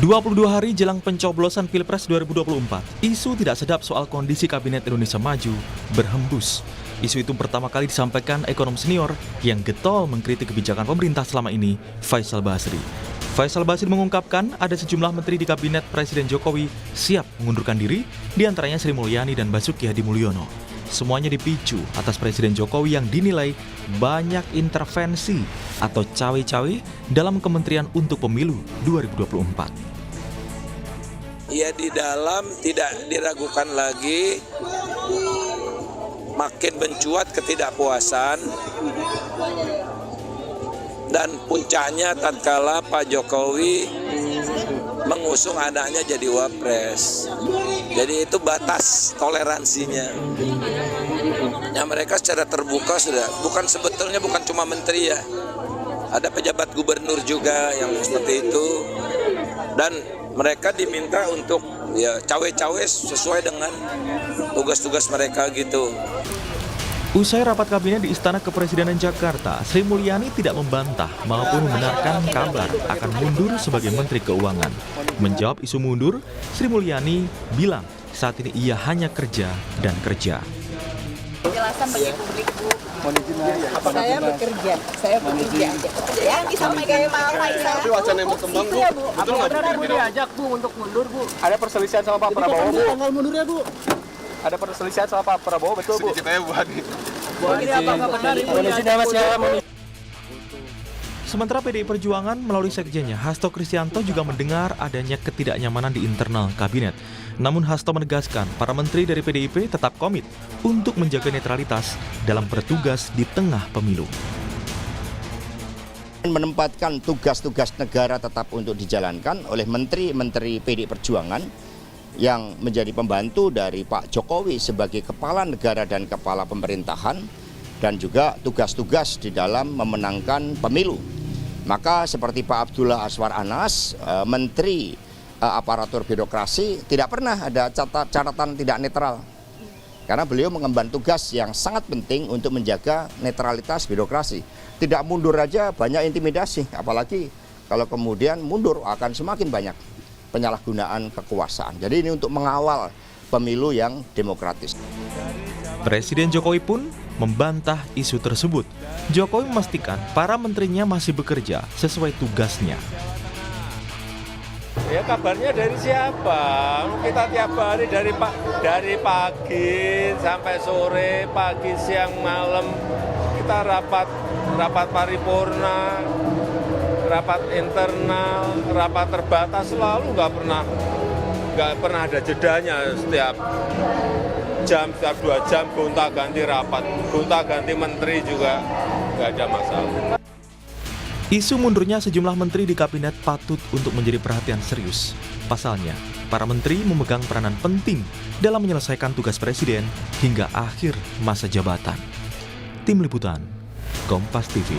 22 hari jelang pencoblosan Pilpres 2024, isu tidak sedap soal kondisi Kabinet Indonesia Maju berhembus. Isu itu pertama kali disampaikan ekonom senior yang getol mengkritik kebijakan pemerintah selama ini, Faisal Basri. Faisal Basri mengungkapkan ada sejumlah menteri di Kabinet Presiden Jokowi siap mengundurkan diri, diantaranya Sri Mulyani dan Basuki Hadi Mulyono. Semuanya dipicu atas Presiden Jokowi yang dinilai banyak intervensi atau cawe-cawe dalam kementerian untuk pemilu 2024. Ya, di dalam tidak diragukan lagi makin mencuat ketidakpuasan dan puncaknya tatkala Pak Jokowi mengusung anaknya jadi wapres. Jadi itu batas toleransinya. Ya, mereka secara terbuka sudah, sebetulnya bukan cuma menteri ya. Ada pejabat gubernur juga yang seperti itu. Dan mereka diminta untuk ya cawe-cawe sesuai dengan tugas-tugas mereka gitu. Usai rapat kabinet di Istana Kepresidenan Jakarta, Sri Mulyani tidak membantah maupun membenarkan kabar akan mundur sebagai Menteri Keuangan. Menjawab isu mundur, Sri Mulyani bilang saat ini ia hanya kerja dan kerja. Penjelasan bagi publik, Bu. Saya bekerja aja. Ya, disampaikan Pak Faisal. Tapi wacana yang berkembang, Bu. Betul nggak Bu diajak, Bu, untuk mundur, Bu? Ada perselisihan sama Pak Prabowo, Bu. Tanggal mundurnya, Bu. Ada perselisihan sama Pak Prabowo, betul, Bu? Sedikit aja, Bu Hadi. Bu Hadi, apakah benar Ibu diajak? Sementara PDI Perjuangan melalui sekjennya, Hasto Kristianto juga mendengar adanya ketidaknyamanan di internal kabinet. Namun Hasto menegaskan para menteri dari PDIP tetap komit untuk menjaga netralitas dalam bertugas di tengah pemilu. Menempatkan tugas-tugas negara tetap untuk dijalankan oleh menteri-menteri PDI Perjuangan yang menjadi pembantu dari Pak Jokowi sebagai kepala negara dan kepala pemerintahan, dan juga tugas-tugas di dalam memenangkan pemilu. Maka seperti Pak Abdullah Azwar Anas, Menteri Aparatur Birokrasi, tidak pernah ada catatan tidak netral. Karena beliau mengemban tugas yang sangat penting untuk menjaga netralitas birokrasi. Tidak mundur aja banyak intimidasi, apalagi kalau kemudian mundur akan semakin banyak penyalahgunaan kekuasaan. Jadi ini untuk mengawal pemilu yang demokratis. Presiden Jokowi pun membantah isu tersebut. Jokowi memastikan para menterinya masih bekerja sesuai tugasnya. Ya, kabarnya dari siapa? Kita tiap hari dari pagi sampai sore, pagi, siang, malam kita rapat paripurna, rapat internal, rapat terbatas, selalu nggak pernah ada jedanya. Setiap jam, setiap 2 jam gonta-ganti rapat, gonta-ganti menteri juga nggak ada masalah. Isu mundurnya sejumlah menteri di kabinet patut untuk menjadi perhatian serius. Pasalnya, para menteri memegang peranan penting dalam menyelesaikan tugas presiden hingga akhir masa jabatan. Tim Liputan, Kompas TV.